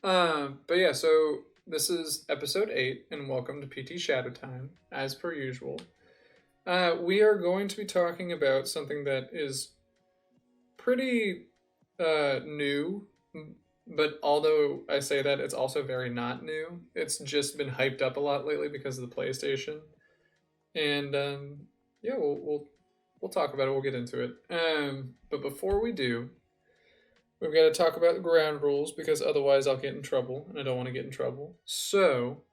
But yeah, so this is episode 8, and welcome to PT Shadow Time, as per usual. We are going to be talking about something that is pretty new, but although I say that, it's also very not new. It's just been hyped up a lot lately because of the PlayStation, and yeah, we'll talk about it. We'll get into it. But before we do, we've got to talk about the ground rules because otherwise I'll get in trouble, and I don't want to get in trouble. So,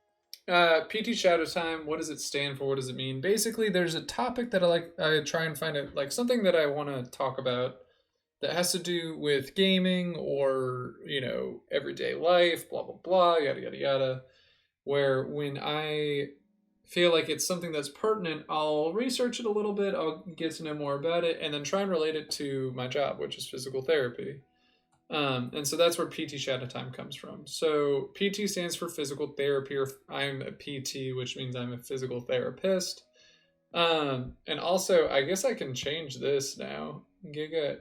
PT Shadow Time. What does it stand for? What does it mean? Basically, there's a topic that I like. I try and find it like something that I want to talk about that has to do with gaming or everyday life. Blah blah blah. Yada yada yada. Where when I feel like it's something that's pertinent, I'll research it a little bit. I'll get to know more about it, and then try and relate it to my job, which is physical therapy. And so that's where PT Shadow Time comes from. So PT stands for physical therapy, or I'm a PT, which means I'm a physical therapist. And also, I guess I can change this now. Giga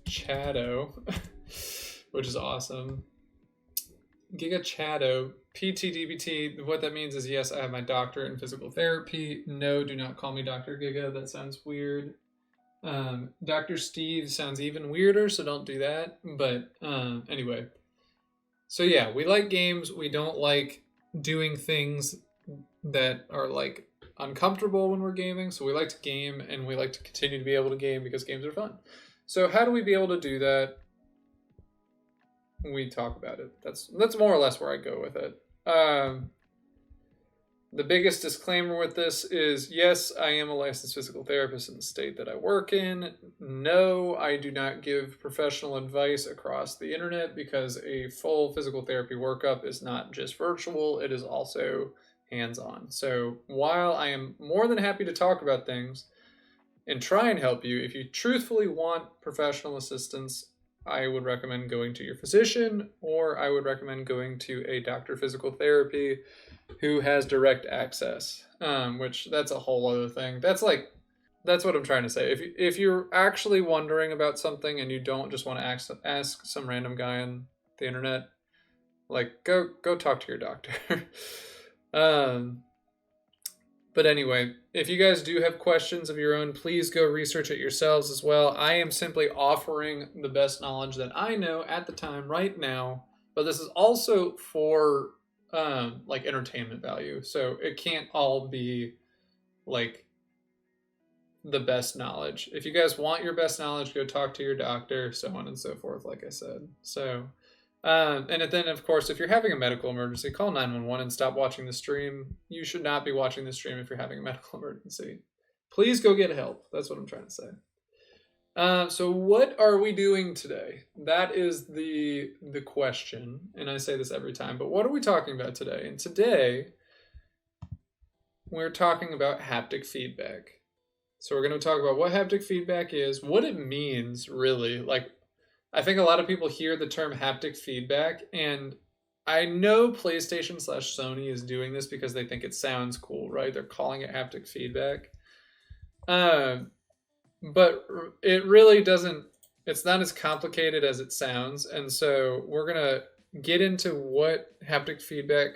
Chado, which is awesome. Giga Chado, PT DBT. What that means is yes, I have my doctorate in physical therapy. No, do not call me Dr. Giga. That sounds weird. Dr. Steve sounds even weirder, so don't do that. But anyway, so yeah, we like games. We don't like doing things that are like uncomfortable when we're gaming. So we like to game, and we like to continue to be able to game because games are fun. So how do we be able to do that? We talk about it. That's more or less where I go with it. The biggest disclaimer with this is yes, I am a licensed physical therapist in the state that I work in. No, I do not give professional advice across the internet because a full physical therapy workup is not just virtual, it is also hands on. So while I am more than happy to talk about things and try and help you, if you truthfully want professional assistance, I would recommend going to your physician, or I would recommend going to a doctor of physical therapy who has direct access, which that's a whole other thing. That's what I'm trying to say. If you're actually wondering about something and you don't just want to ask some random guy on the internet, like go talk to your doctor. um, but anyway, if you guys do have questions of your own, please go research it yourselves as well. I am simply offering the best knowledge that I know at the time right now, but this is also for like entertainment value. So it can't all be like the best knowledge. If you guys want your best knowledge, go talk to your doctor, so on and so forth, like I said. So and then, of course, if you're having a medical emergency, call 911 and stop watching the stream. You should not be watching the stream if you're having a medical emergency. Please go get help. That's what I'm trying to say. So what are we doing today? That is the question, and I say this every time. But what are we talking about today? And today we're talking about haptic feedback. So we're going to talk about what haptic feedback is, what it means, really. Like, I think a lot of people hear the term haptic feedback, and I know PlayStation slash Sony is doing this because they think it sounds cool, right? They're calling it haptic feedback. But it really doesn't, it's not as complicated as it sounds. And so we're going to get into what haptic feedback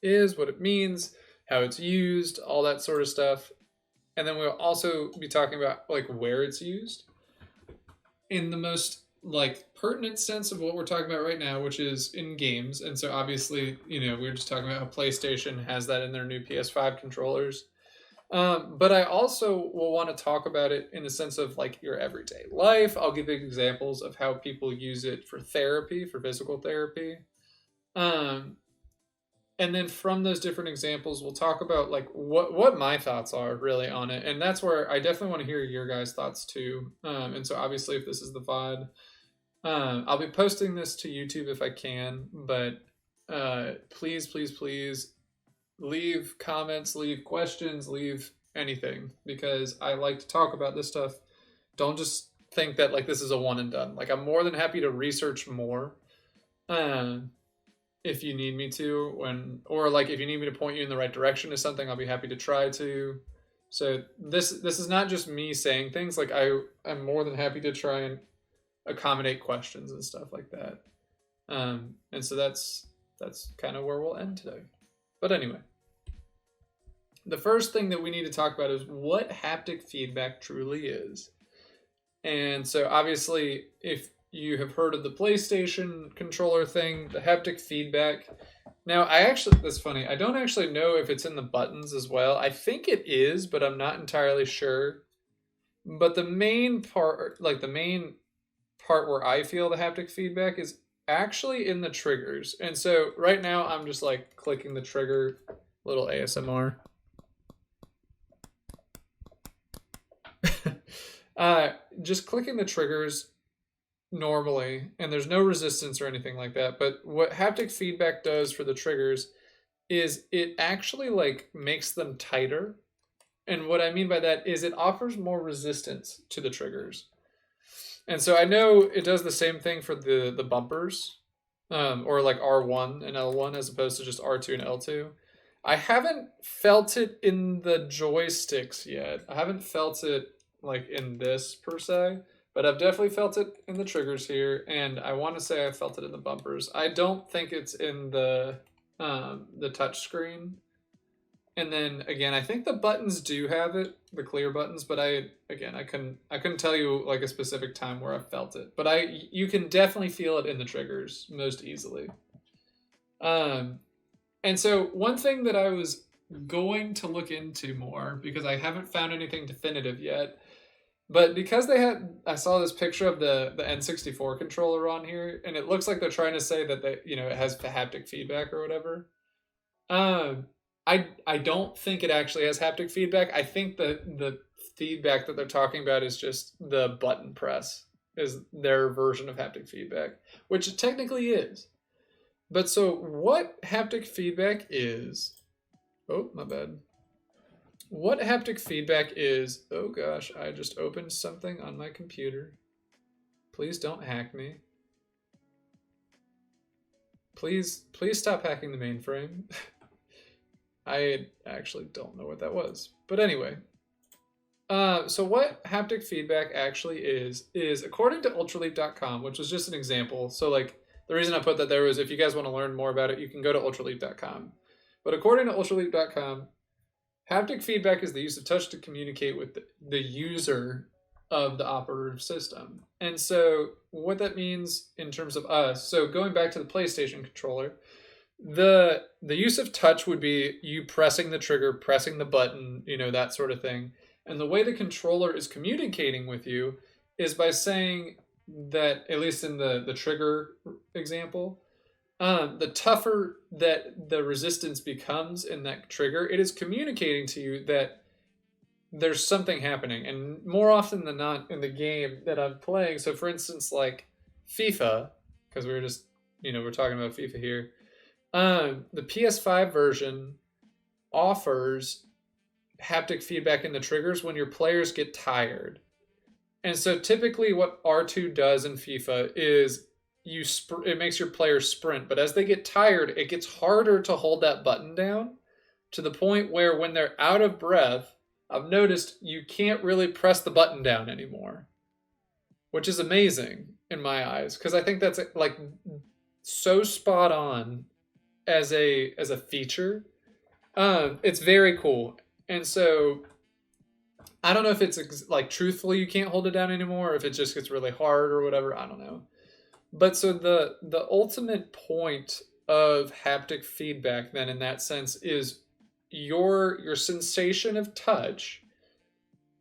is, what it means, how it's used, all that sort of stuff. And then we'll also be talking about like where it's used in the most like pertinent sense of what we're talking about right now, which is in games. And so obviously, we were just talking about how PlayStation has that in their new PS5 controllers. But I also will want to talk about it in the sense of like your everyday life. I'll give examples of how people use it for therapy, for physical therapy. Um, and then from those different examples, we'll talk about like what my thoughts are really on it. And that's where I definitely want to hear your guys' thoughts too. And so obviously, if this is the VOD, I'll be posting this to YouTube if I can. But please, please, please leave comments, leave questions, leave anything, because I like to talk about this stuff. Don't just think that like this is a one and done. Like, I'm more than happy to research more if you need me to, or like if you need me to point you in the right direction to something, I'll be happy to try to. So this is not just me saying things. Like, I'm more than happy to try and accommodate questions and stuff like that. And so that's kind of where we'll end today. But anyway, the first thing that we need to talk about is what haptic feedback truly is. And so obviously, if you have heard of the PlayStation controller thing, the haptic feedback. Now, that's funny. I don't actually know if it's in the buttons as well. I think it is, but I'm not entirely sure. But the main part, where I feel the haptic feedback is actually in the triggers. And so right now I'm just like clicking the trigger, little ASMR. Just clicking the triggers normally, and there's no resistance or anything like that. But what haptic feedback does for the triggers is it actually like makes them tighter. And what I mean by that is it offers more resistance to the triggers. And so I know it does the same thing for the bumpers, or like R1 and L1 as opposed to just R2 and L2. I haven't felt it in the joysticks yet. I haven't felt it like in this per se, but I've definitely felt it in the triggers here, and I want to say I felt it in the bumpers. I don't think it's in the touch screen. And then again, I think the buttons do have it, the clear buttons, but I couldn't tell you like a specific time where I felt it. But you can definitely feel it in the triggers most easily. And so one thing that I was going to look into more, because I haven't found anything definitive yet, but because I saw this picture of the N64 controller on here, and it looks like they're trying to say that it has haptic feedback or whatever. I don't think it actually has haptic feedback. I think the feedback that they're talking about is just the button press is their version of haptic feedback, which it technically is. But so what haptic feedback is... Oh, my bad. What haptic feedback is... Oh gosh, I just opened something on my computer. Please don't hack me. Please stop hacking the mainframe. I actually don't know what that was. But anyway. So what haptic feedback actually is according to ultraleap.com, which was just an example. So like the reason I put that there was if you guys want to learn more about it, you can go to ultraleap.com. But according to ultraleap.com, haptic feedback is the use of touch to communicate with the user of the operative system. And so what that means in terms of us, so going back to the PlayStation controller, the use of touch would be you pressing the trigger, pressing the button, that sort of thing. And the way the controller is communicating with you is by saying that, at least in the trigger example, the tougher that the resistance becomes in that trigger, it is communicating to you that there's something happening. And more often than not in the game that I'm playing, so for instance, like FIFA, because we were just, we're talking about FIFA here, the PS5 version offers haptic feedback in the triggers when your players get tired. And so typically what R2 does in FIFA is it makes your players sprint, but as they get tired, it gets harder to hold that button down to the point where when they're out of breath, I've noticed you can't really press the button down anymore, which is amazing in my eyes, because I think that's like so spot on as a feature. It's very cool. And so I don't know if it's like truthfully you can't hold it down anymore, or if it just gets really hard or whatever. I don't know. But so the ultimate point of haptic feedback then in that sense is your sensation of touch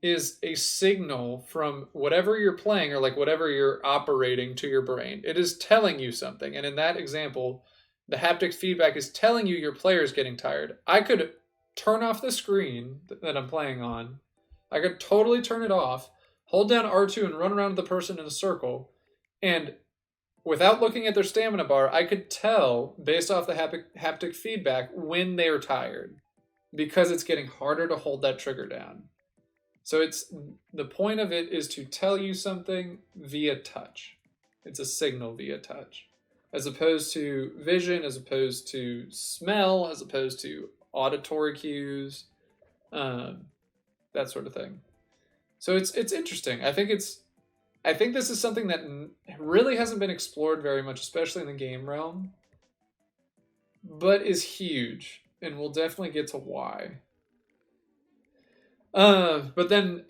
is a signal from whatever you're playing or like whatever you're operating to your brain. It is telling you something. And in that example, the haptic feedback is telling you your player is getting tired. I could turn off the screen that I'm playing on. I could totally turn it off, hold down R2 and run around the person in a circle. And without looking at their stamina bar, I could tell based off the haptic feedback when they are tired, because it's getting harder to hold that trigger down. So the point of it is to tell you something via touch. It's a signal via touch, as opposed to vision, as opposed to smell, as opposed to auditory cues, that sort of thing. So it's interesting. I think it's I think this is something that really hasn't been explored very much, especially in the game realm, but is huge, and we'll definitely get to why. But then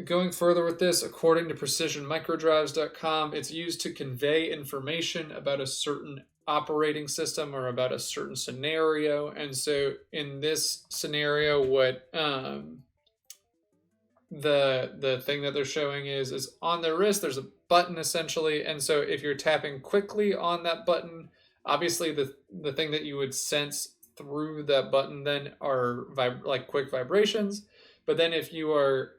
going further with this, according to precisionmicrodrives.com, it's used to convey information about a certain operating system or about a certain scenario. And so in this scenario, what the thing that they're showing is on their wrist there's a button essentially, and so if you're tapping quickly on that button, obviously the thing that you would sense through that button then are like quick vibrations. But then if you are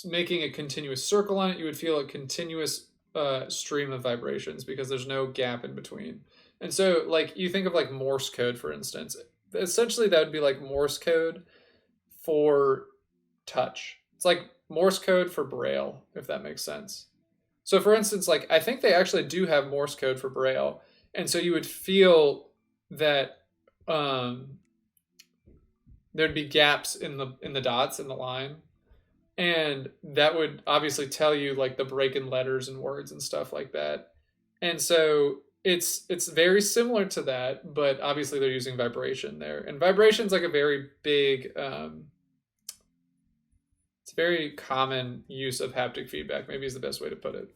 making a continuous circle on it, you would feel a continuous stream of vibrations because there's no gap in between. And so like you think of like Morse code, for instance, essentially that would be like Morse code for touch. It's like Morse code for Braille, if that makes sense. So for instance, like I think they actually do have Morse code for Braille. And so you would feel that there'd be gaps in the dots in the line. And that would obviously tell you like the break in letters and words and stuff like that. And so it's very similar to that, but obviously they're using vibration there. And vibration's like a very big it's a very common use of haptic feedback, maybe is the best way to put it.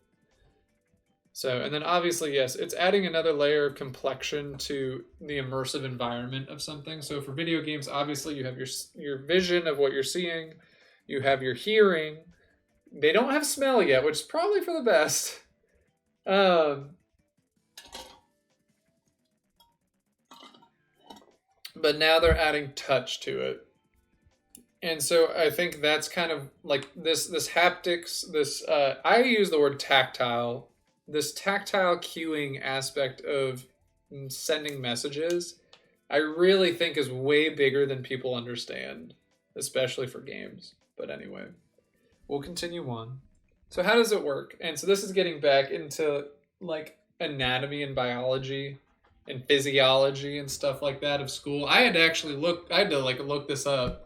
So, and then obviously, yes, it's adding another layer of complexion to the immersive environment of something. So for video games, obviously you have your vision of what you're seeing, you have your hearing. They don't have smell yet, which is probably for the best. But now they're adding touch to it. And so I think that's kind of like this haptics, this I use the word tactile, this tactile cueing aspect of sending messages, I really think is way bigger than people understand, especially for games. But anyway, we'll continue on. So how does it work? And so this is getting back into like anatomy and biology and physiology and stuff like that of school. I had to like look this up.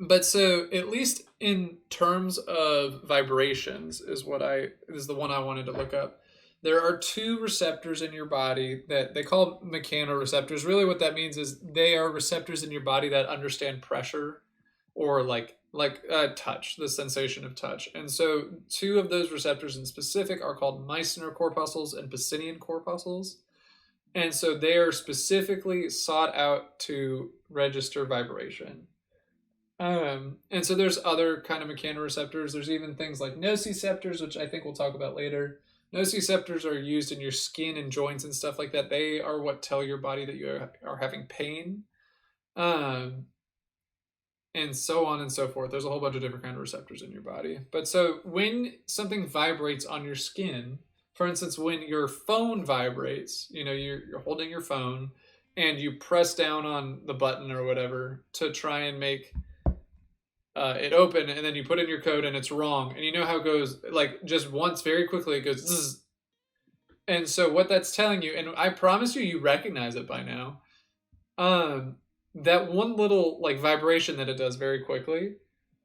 But so at least in terms of vibrations is the one I wanted to look up. There are two receptors in your body that they call mechanoreceptors. Really what that means is they are receptors in your body that understand pressure or like touch, the sensation of touch. And so two of those receptors in specific are called Meissner corpuscles and Pacinian corpuscles. And so they are specifically sought out to register vibration. And so there's other kind of mechanoreceptors. There's even things like nociceptors, which I think we'll talk about later. Nociceptors are used in your skin and joints and stuff like that. They are what tell your body that you are having pain. And so on and so forth. There's a whole bunch of different kind of receptors in your body. But so when something vibrates on your skin, for instance, when your phone vibrates, you're holding your phone and you press down on the button or whatever to try and make it open, and then you put in your code and it's wrong. And you know how it goes, like just once very quickly, it goes zzz. And so what that's telling you, and I promise you recognize it by now, that one little like vibration that it does very quickly,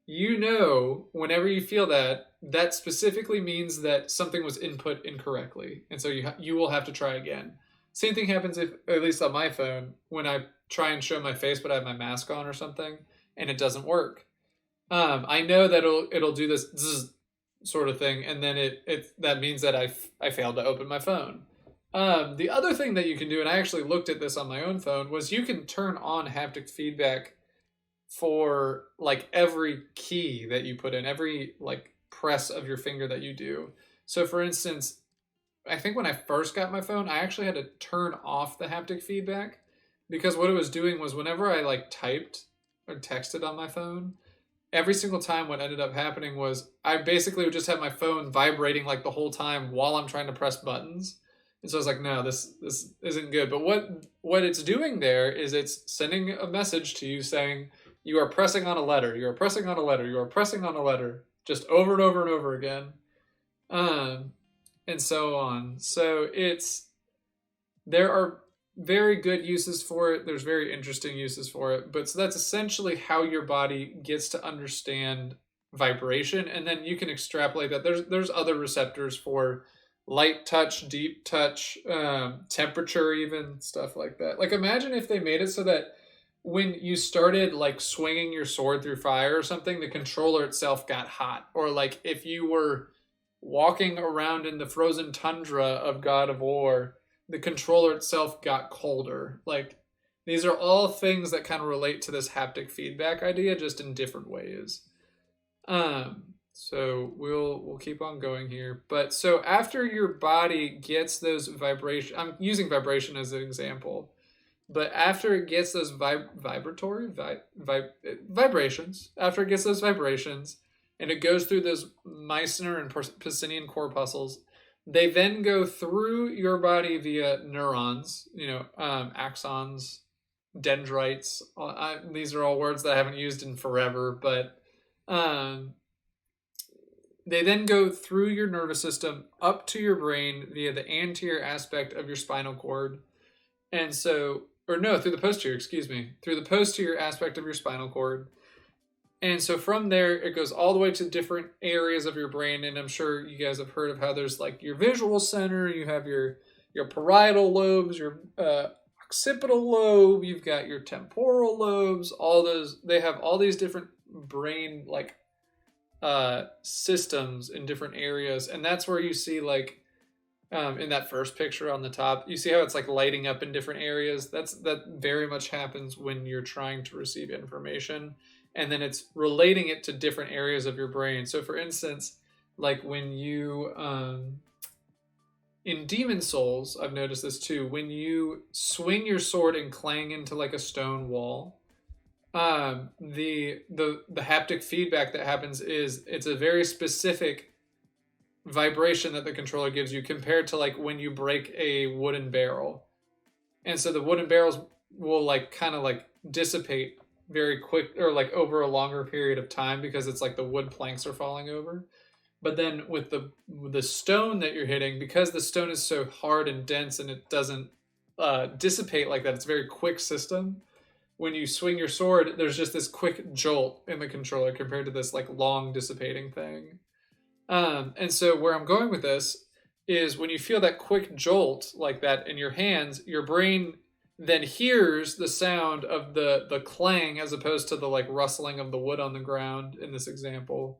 whenever you feel that specifically means that something was input incorrectly, and so you will have to try again. Same thing happens if, at least on my phone, when I try and show my face but I have my mask on or something and it doesn't work. I know that it'll do this zzz sort of thing, and then that means that I failed to open my phone. The other thing that you can do, and I actually looked at this on my own phone, was you can turn on haptic feedback for like every key that you put in, every like press of your finger that you do. So for instance, I think when I first got my phone, I actually had to turn off the haptic feedback because what it was doing was whenever I like typed or texted on my phone, every single time what ended up happening was I basically would just have my phone vibrating like the whole time while I'm trying to press buttons. And so I was like, no, this isn't good. But what it's doing there is it's sending a message to you saying, you are pressing on a letter, you are pressing on a letter, you are pressing on a letter, just over and over and over again. And so on. So there are very good uses for it. There's very interesting uses for it. But so that's essentially how your body gets to understand vibration, and then you can extrapolate that. There's other receptors for light touch, deep touch, temperature, even stuff like that. Like imagine if they made it so that when you started like swinging your sword through fire or something, the controller itself got hot, or like if you were walking around in the frozen tundra of God of War, the controller itself got colder. Like these are all things that kind of relate to this haptic feedback idea, just in different ways. So we'll keep on going here. But so after your body gets those vibration, I'm using vibration as an example, but after it gets those vibrations, after it gets those vibrations, and it goes through those Meissner and Pacinian corpuscles, they then go through your body via neurons, axons, dendrites. These are all words that I haven't used in forever, but they then go through your nervous system up to your brain via the anterior aspect of your spinal cord. And so, or no, through the posterior, excuse me, through the posterior aspect of your spinal cord. And so from there, it goes all the way to different areas of your brain. And I'm sure you guys have heard of how there's like your visual center, you have your parietal lobes, your occipital lobe, you've got your temporal lobes, all those, they have all these different brain like systems in different areas. And that's where you see like in that first picture on the top, you see how it's like lighting up in different areas. That very much happens when you're trying to receive information, and then it's relating it to different areas of your brain. So for instance, like when you in Demon Souls, I've noticed this too, when you swing your sword and clang into like a stone wall, the haptic feedback that happens is it's a very specific vibration that the controller gives you compared to like when you break a wooden barrel. And so the wooden barrels will like kind of like dissipate very quick, or like over a longer period of time, because it's like the wood planks are falling over. But then with the stone that you're hitting, because the stone is so hard and dense and it doesn't dissipate like that, it's a very quick system. When you swing your sword, there's just this quick jolt in the controller compared to this like long dissipating thing. And so where I'm going with this is when you feel that quick jolt like that in your hands, your brain then hears the sound of the clang as opposed to the like rustling of the wood on the ground in this example.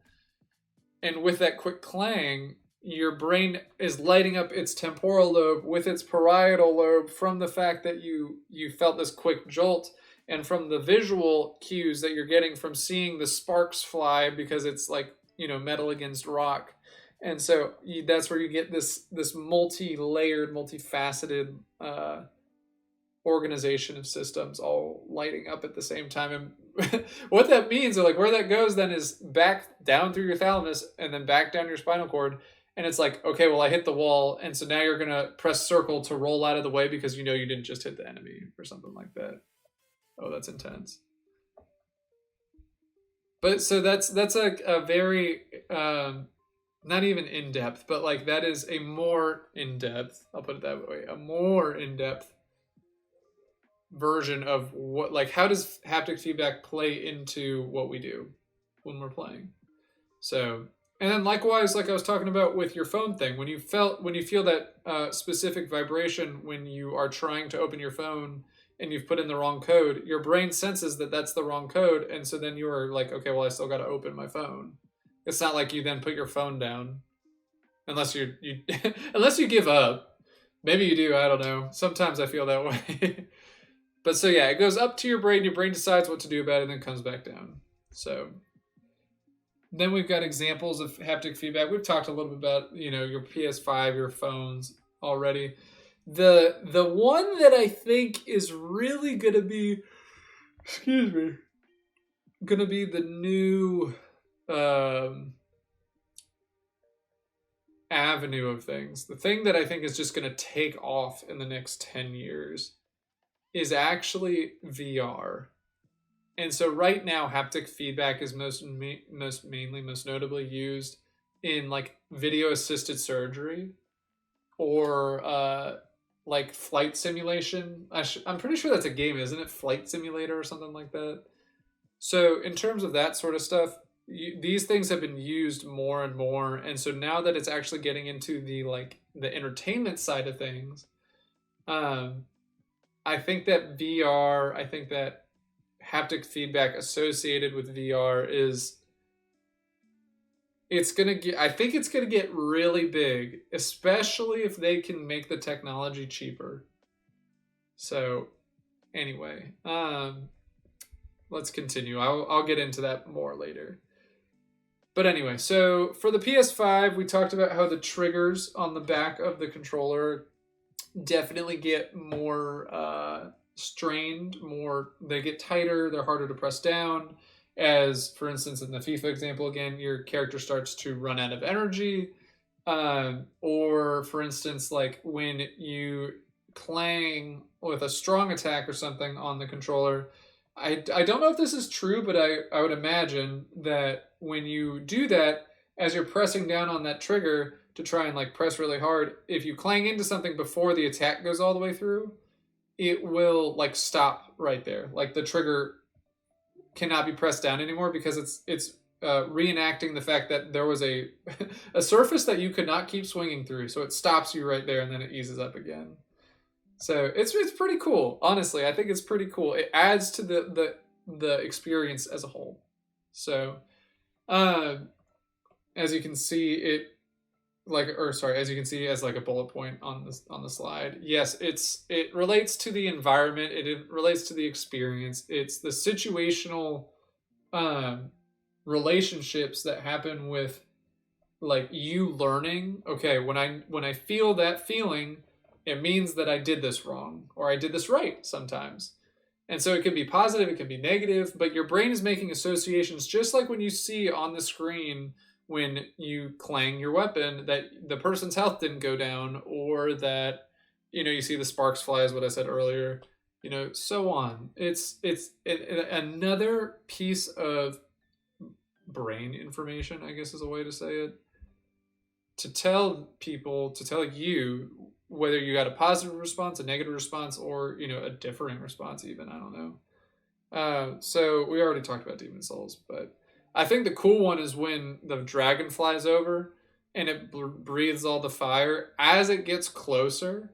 And with that quick clang, your brain is lighting up its temporal lobe with its parietal lobe from the fact that you felt this quick jolt, and from the visual cues that you're getting from seeing the sparks fly because it's like, metal against rock. And so that's where you get this multi-layered, multifaceted organization of systems all lighting up at the same time. And what that means, or like where that goes then, is back down through your thalamus and then back down your spinal cord. And it's like, okay, well, I hit the wall, and so now you're gonna press circle to roll out of the way because you didn't just hit the enemy or something like that. Oh, that's intense. But so that's a very not even in depth, but like that is a more in depth. I'll put it that way, a more in depth version of what, like, how does haptic feedback play into what we do when we're playing. So, and then likewise, like I was talking about with your phone thing, when you feel that specific vibration when you are trying to open your phone and you've put in the wrong code, your brain senses that that's the wrong code, and so then you are like, okay, well, I still got to open my phone. It's not like you then put your phone down, unless you unless you give up. Maybe you do. I don't know. Sometimes I feel that way. But so yeah, it goes up to your brain. Your brain decides what to do about it, and then comes back down. So then we've got examples of haptic feedback. We've talked a little bit about your PS5, your phones already. The one that I think is really gonna be, gonna be the new avenue of things. The thing that I think is just gonna take off in the next 10 years is actually VR. And so right now, haptic feedback is most notably used in like video assisted surgery, or like flight simulation. I'm pretty sure that's a game, isn't it? Flight Simulator or something like that. So in terms of that sort of stuff, these things have been used more and more, and so now that it's actually getting into the entertainment side of things, um, I think that VR, I think that haptic feedback associated with VR is it's gonna get. I think it's gonna get really big, especially if they can make the technology cheaper. So anyway, let's continue. I'll get into that more later. But anyway, so for the PS5, we talked about how the triggers on the back of the controller definitely get more strained, more they get tighter, they're harder to press down. As for instance, in the FIFA example again, your character starts to run out of energy. Or for instance, like when you clang with a strong attack or something on the controller, I don't know if this is true, but I would imagine that when you do that, as you're pressing down on that trigger to try and like press really hard, if you clang into something before the attack goes all the way through, it will like stop right there. Like the trigger cannot be pressed down anymore because it's reenacting the fact that there was a a surface that you could not keep swinging through, so it stops you right there and then it eases up again. So it's pretty cool. Honestly, I think it's pretty cool. It adds to the experience as a whole. So, uh, as you can see, as you can see as like a bullet point on the slide. Yes, it relates to the environment. It relates to the experience. It's the situational um, relationships that happen with like you learning. Okay, when I feel that feeling, it means that I did this wrong or I did this right sometimes. And so it can be positive, it can be negative, but your brain is making associations just like when you see on the screen when you clang your weapon that the person's health didn't go down or that you see the sparks fly is what I said earlier, so on. Another piece of brain information, I guess is a way to say it, to tell people, to tell you whether you got a positive response, a negative response, or a differing response. Even I don't know. So we already talked about Demon Souls, but I think the cool one is when the dragon flies over and it breathes all the fire. As it gets closer,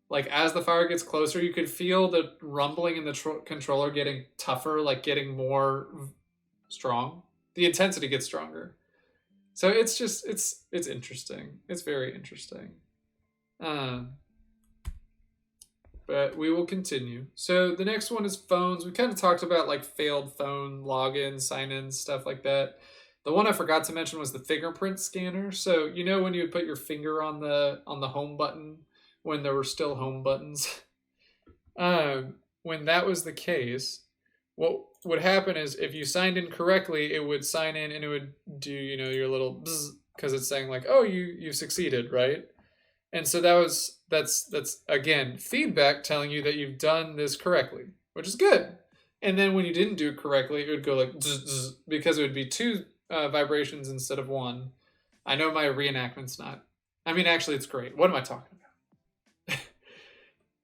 like as the fire gets closer, you could feel the rumbling in the controller getting tougher, like getting more strong. The intensity gets stronger. So it's just it's interesting. It's very interesting. Um, but we will continue. So the next one is phones. We kind of talked about like failed phone logins, sign-ins, stuff like that. The one I forgot to mention was the fingerprint scanner. So when you would put your finger on the home button when there were still home buttons, when that was the case, what would happen is if you signed in correctly, it would sign in and it would do your little bzz because it's saying like, oh, you succeeded, right? And so that's again feedback telling you that you've done this correctly, which is good. And then when you didn't do it correctly, it would go like zzz, zzz, because it would be two vibrations instead of one. I know my reenactment's not. I mean, actually, it's great. What am I talking about?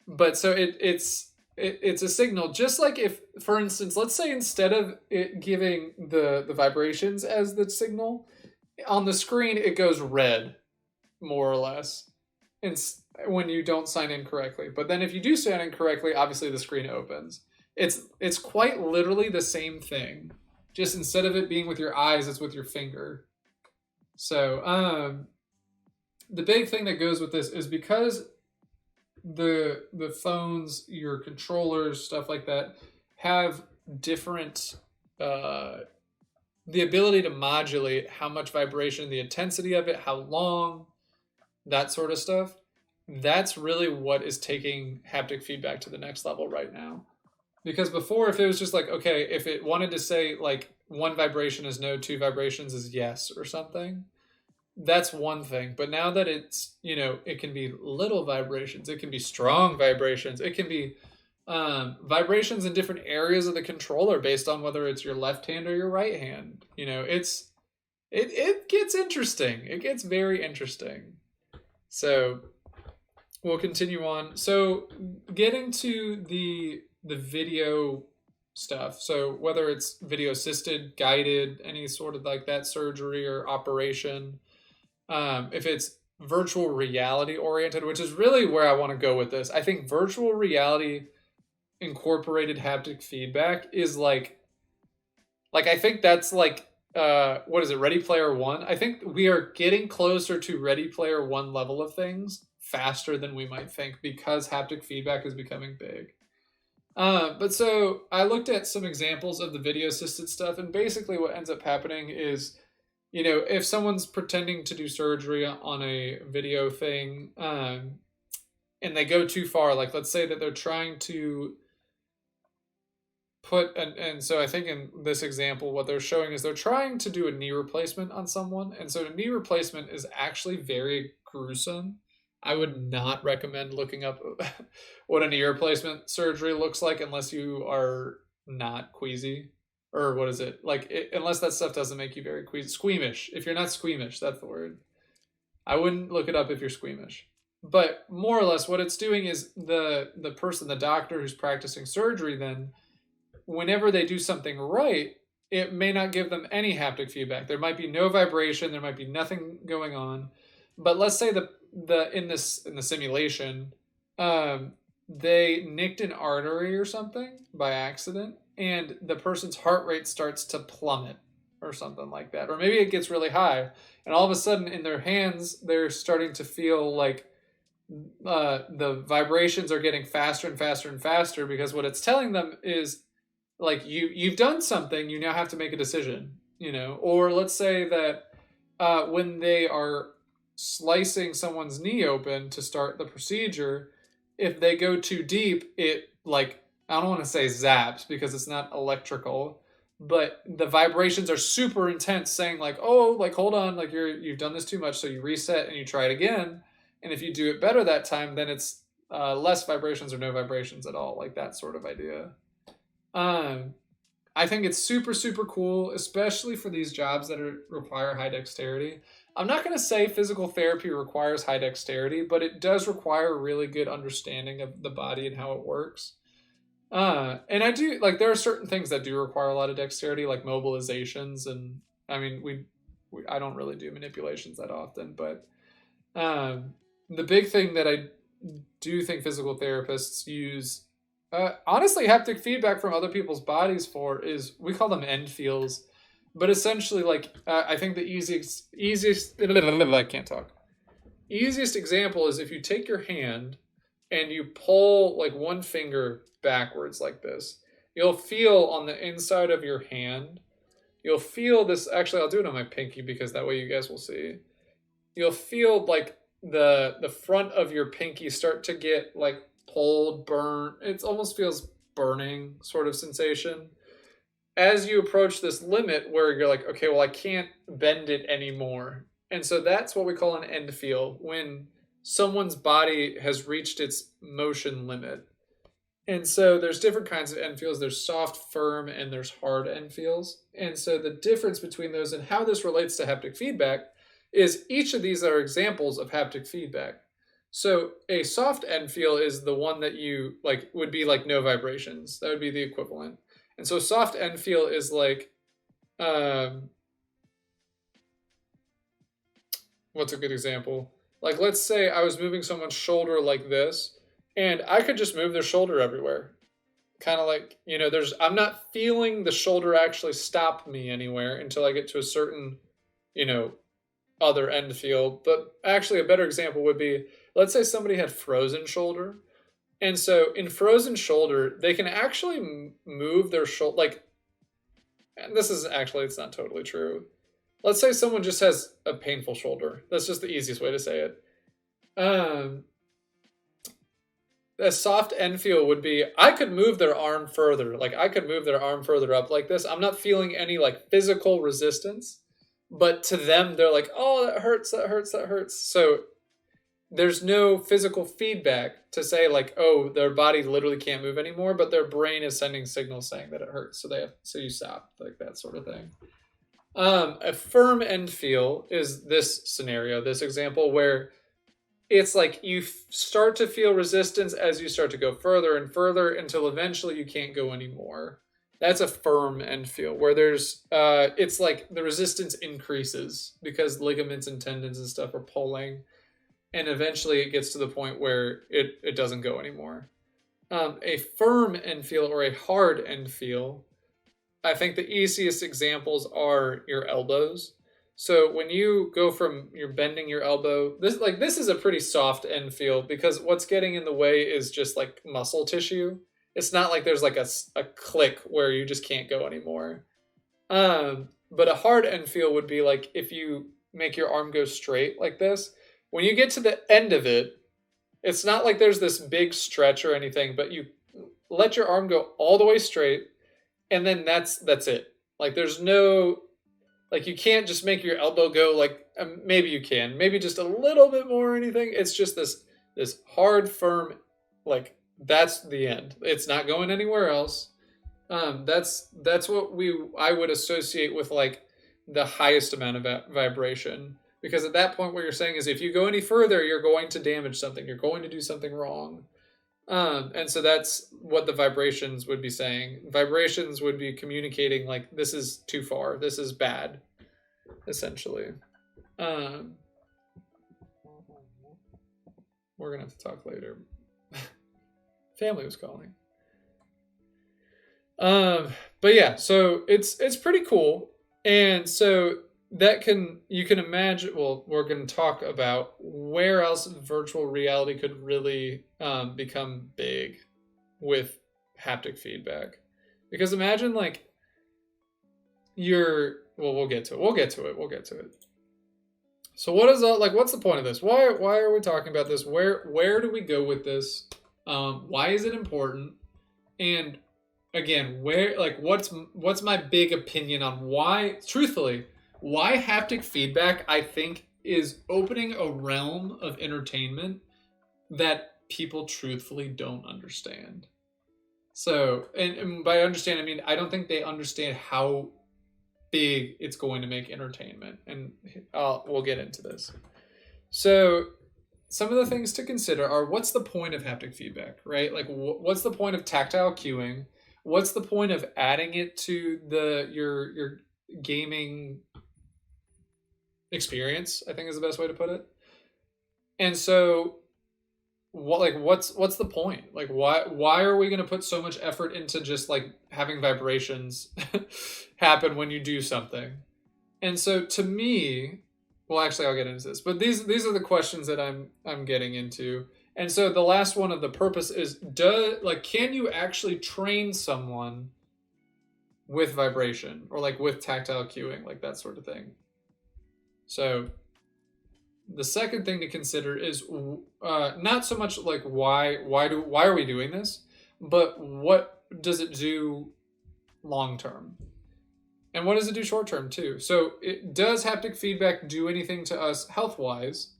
But so it's a signal, just like if, for instance, let's say instead of it giving the vibrations as the signal on the screen, it goes red, more or less. And when you don't sign in correctly. But then if you do sign in correctly, obviously the screen opens. It's quite literally the same thing. Just instead of it being with your eyes, it's with your finger. So the big thing that goes with this is because the phones, your controllers, stuff like that, have different the ability to modulate how much vibration, the intensity of it, how long, that sort of stuff. That's really what is taking haptic feedback to the next level right now. Because before, if it was just like, okay, if it wanted to say like one vibration is no, two vibrations is yes or something, that's one thing. But now that it's, it can be little vibrations, it can be strong vibrations, it can be vibrations in different areas of the controller based on whether it's your left hand or your right hand. It gets interesting. It gets very interesting. So we'll continue on. So getting to the video stuff. So whether it's video assisted, guided, any sort of like that surgery or operation, if it's virtual reality oriented, which is really where I want to go with this. I think virtual reality incorporated haptic feedback is like I think that's like what is it, Ready Player One? I think we are getting closer to Ready Player One level of things faster than we might think because haptic feedback is becoming big. But so I looked at some examples of the video assisted stuff, and basically what ends up happening is, if someone's pretending to do surgery on a video thing, and they go too far, like let's say that they're trying to and so I think in this example, what they're showing is they're trying to do a knee replacement on someone, and so a knee replacement is actually very gruesome. I would not recommend looking up what a knee replacement surgery looks like unless you are not queasy, or what is it like? Unless that stuff doesn't make you very squeamish. If you're not squeamish, that's the word. I wouldn't look it up if you're squeamish. But more or less, what it's doing is the person, the doctor who's practicing surgery, then whenever they do something right, it may not give them any haptic feedback. There might be no vibration, there might be nothing going on. But let's say the in the simulation, they nicked an artery or something by accident, and the person's heart rate starts to plummet or something like that. Or maybe it gets really high, and all of a sudden in their hands, they're starting to feel like the vibrations are getting faster and faster and faster, because what it's telling them is like you've done something, you now have to make a decision, or let's say that when they are slicing someone's knee open to start the procedure, if they go too deep, it, like, I don't want to say zaps because it's not electrical, but the vibrations are super intense, saying like, oh, like, hold on, like you've done this too much, so you reset and you try it again, and if you do it better that time, then it's less vibrations or no vibrations at all, like that sort of idea. Um, I think it's super, super cool, especially for these jobs that require high dexterity. I'm not going to say physical therapy requires high dexterity, but it does require a really good understanding of the body and how it works. And I do like, there are certain things that do require a lot of dexterity, like mobilizations, and I mean, I don't really do manipulations that often, but the big thing that I do think physical therapists use, honestly, haptic feedback from other people's bodies for is, we call them end feels, but essentially, like, I think the easiest I can't talk. Easiest example is if you take your hand and you pull like one finger backwards like this, you'll feel on the inside of your hand. You'll feel this. Actually, I'll do it on my pinky because that way you guys will see. You'll feel like the front of your pinky start to get like pulled, burnt. It almost feels burning sort of sensation. As you approach this limit where you're like, okay, well, I can't bend it anymore. And so that's what we call an end feel, when someone's body has reached its motion limit. And so there's different kinds of end feels. There's soft, firm, and there's hard end feels. And so the difference between those and how this relates to haptic feedback is each of these are examples of haptic feedback. So a soft end feel is the one that you like would be like no vibrations. That would be the equivalent. And so soft end feel is like, what's a good example? Like, let's say I was moving someone's shoulder like this, and I could just move their shoulder everywhere. Kind of like, I'm not feeling the shoulder actually stop me anywhere until I get to a certain, other end feel. But actually, a better example would be, let's say somebody had frozen shoulder. And so in frozen shoulder, they can actually move their shoulder, like, and this is actually, it's not totally true. Let's say someone just has a painful shoulder. That's just the easiest way to say it. A soft end feel would be, I could move their arm further. Like, I could move their arm further up like this. I'm not feeling any like physical resistance, but to them, they're like, oh, that hurts, that hurts, that hurts. So there's no physical feedback to say like, oh, their body literally can't move anymore, but their brain is sending signals saying that it hurts. So you stop, like that sort of thing. A firm end feel is this scenario, this example, where it's like you start to feel resistance as you start to go further and further until eventually you can't go anymore. That's a firm end feel where there's it's like the resistance increases because ligaments and tendons and stuff are pulling, and eventually it gets to the point where it doesn't go anymore. A firm end feel or a hard end feel, I think the easiest examples are your elbows. So when you go from you're bending your elbow, this is a pretty soft end feel because what's getting in the way is just like muscle tissue. It's not like there's like a click where you just can't go anymore. But a hard end feel would be like if you make your arm go straight like this. When you get to the end of it, it's not like there's this big stretch or anything, but you let your arm go all the way straight, and then that's it. Like there's no like you can't just make your elbow go like maybe you can, maybe just a little bit more or anything. It's just this hard, firm, like that's the end. It's not going anywhere else. That's what I would associate with like the highest amount of vibration. Because at that point, what you're saying is if you go any further, you're going to damage something. You're going to do something wrong. And so that's what the vibrations would be saying. Vibrations would be communicating like this is too far. This is bad, essentially. Um, we're gonna have to talk later. Family was calling. But yeah, so it's pretty cool, and so that you can imagine. Well, we're going to talk about where else virtual reality could really become big with haptic feedback, because imagine like we'll get to it. We'll get to it. We'll get to it. So what is like? What's the point of this? Why are we talking about this? Where do we go with this? Why is it important? And again, what's my big opinion on why, truthfully, why haptic feedback I think is opening a realm of entertainment that people truthfully don't understand. So, and by understand I mean I don't think they understand how big it's going to make entertainment, and we'll get into this. So some of the things to consider are what's the point of haptic feedback, right? Like what's the point of tactile cueing? What's the point of adding it to your gaming experience, I think is the best way to put it. And so what's the point? Like why are we going to put so much effort into just like having vibrations happen when you do something? And so to me, well actually I'll get into this, but these are the questions that I'm getting into. And so the last one of the purpose is can you actually train someone with vibration or like with tactile cueing, like that sort of thing? So the second thing to consider is not so much like why are we doing this, but what does it do long term? And what does it do short term too? So does haptic feedback do anything to us health wise?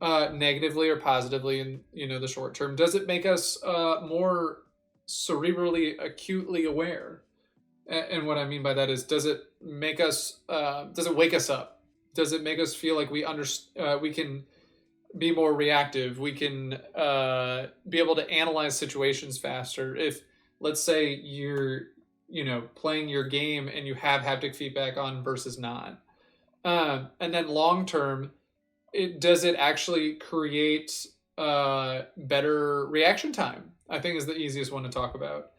Negatively or positively in the short term? Does it make us more cerebrally acutely aware? And what I mean by that is, does it make us? Does it wake us up? Does it make us feel like we can be more reactive? We can be able to analyze situations faster. If let's say you're playing your game and you have haptic feedback on versus not, and then long term, does it actually create better reaction time? I think is the easiest one to talk about.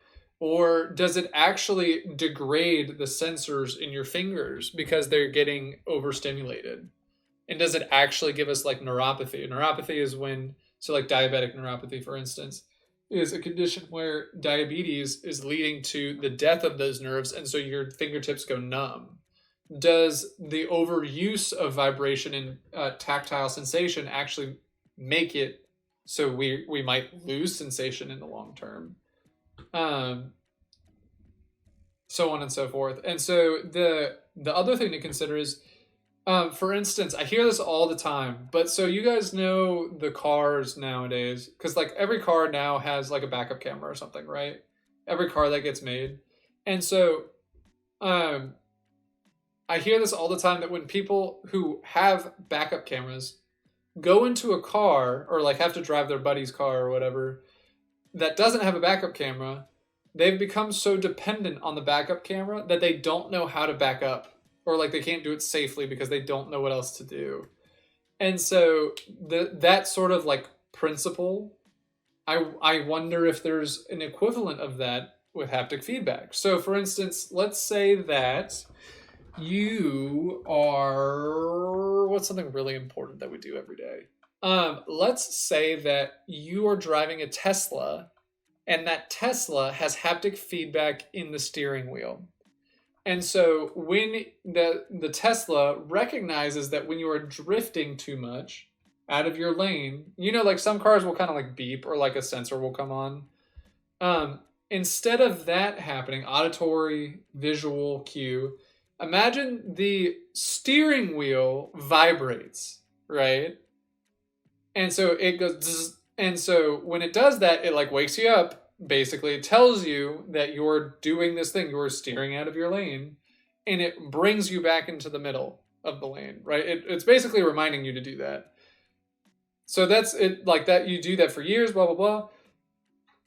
Or does it actually degrade the sensors in your fingers because they're getting overstimulated? And does it actually give us like neuropathy? Neuropathy is like diabetic neuropathy, for instance, is a condition where diabetes is leading to the death of those nerves. And so your fingertips go numb. Does the overuse of vibration and tactile sensation actually make it so we might lose sensation in the long term? So on and so forth. And so the other thing to consider is, for instance, I hear this all the time, but so you guys know the cars nowadays, because like every car now has like a backup camera or something, right? Every car that gets made. And so I hear this all the time that when people who have backup cameras go into a car or like have to drive their buddy's car or whatever that doesn't have a backup camera, they've become so dependent on the backup camera that they don't know how to back up, or like they can't do it safely because they don't know what else to do. And so that sort of like principle, I wonder if there's an equivalent of that with haptic feedback. So for instance, let's say that you are, what's something really important that we do every day? Let's say that you are driving a Tesla, and that Tesla has haptic feedback in the steering wheel. And so when the Tesla recognizes that when you are drifting too much out of your lane, you know, like some cars will kind of like beep or like a sensor will come on. Instead of that happening, auditory, visual cue, imagine the steering wheel vibrates, right? And so it goes, zzz, and so when it does that, it like wakes you up. Basically, it tells you that you're doing this thing, you're steering out of your lane, and it brings you back into the middle of the lane, right? It's basically reminding you to do that. So that's it, like that. You do that for years, blah blah blah.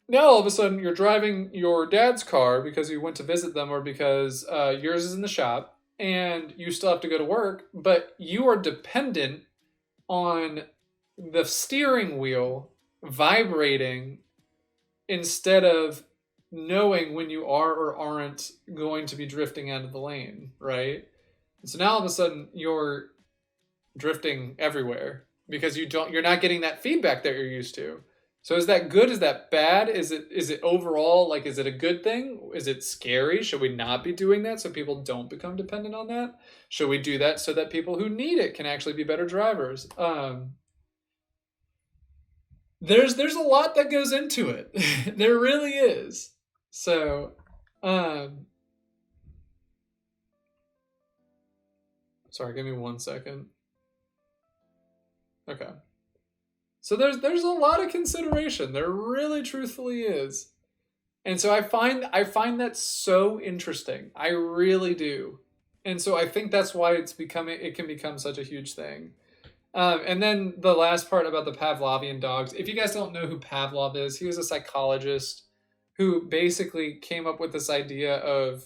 Now all of a sudden you're driving your dad's car because you went to visit them, or because yours is in the shop, and you still have to go to work, but you are dependent on the steering wheel vibrating instead of knowing when you are or aren't going to be drifting out of the lane, right? So now all of a sudden you're drifting everywhere because you're not getting that feedback that you're used to. So is that good? Is that bad? Is it overall, like, is it a good thing? Is it scary? Should we not be doing that so people don't become dependent on that? Should we do that so that people who need it can actually be better drivers? There's a lot that goes into it. There really is. So, sorry, give me 1 second. Okay. So there's a lot of consideration. There really truthfully is. And so I find that so interesting. I really do. And so I think that's why it can become such a huge thing. And then the last part about the Pavlovian dogs. If you guys don't know who Pavlov is, he was a psychologist who basically came up with this idea of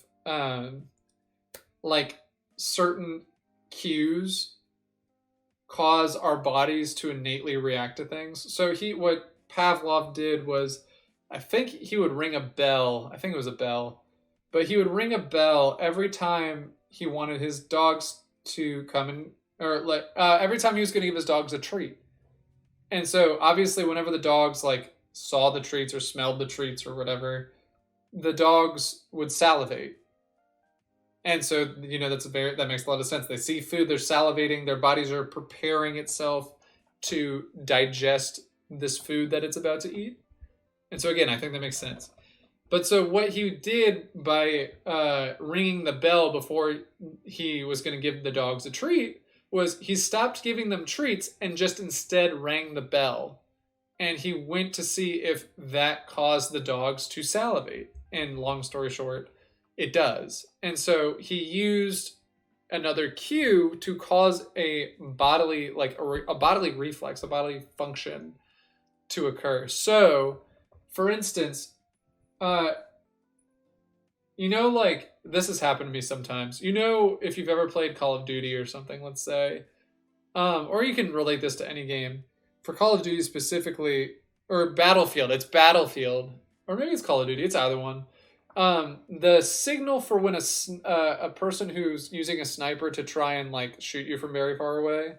like certain cues cause our bodies to innately react to things. So what Pavlov did was, I think he would ring a bell. I think it was a bell, but he would ring a bell every time he wanted his dogs to come in, or like every time he was going to give his dogs a treat. And so obviously whenever the dogs like saw the treats or smelled the treats or whatever, the dogs would salivate. And so, you know, that makes a lot of sense. They see food, they're salivating, their bodies are preparing itself to digest this food that it's about to eat. And so again, I think that makes sense. But so what he did by ringing the bell before he was going to give the dogs a treat was he stopped giving them treats and just instead rang the bell. And he went to see if that caused the dogs to salivate. And long story short, it does. And so he used another cue to cause a bodily, like a bodily reflex, a bodily function to occur. So, for instance, you know, like, this has happened to me sometimes. You know, if you've ever played Call of Duty or something, let's say, or you can relate this to any game. For Call of Duty specifically, or Battlefield, it's Battlefield, or maybe it's Call of Duty, it's either one. The signal for when a person who's using a sniper to try and like shoot you from very far away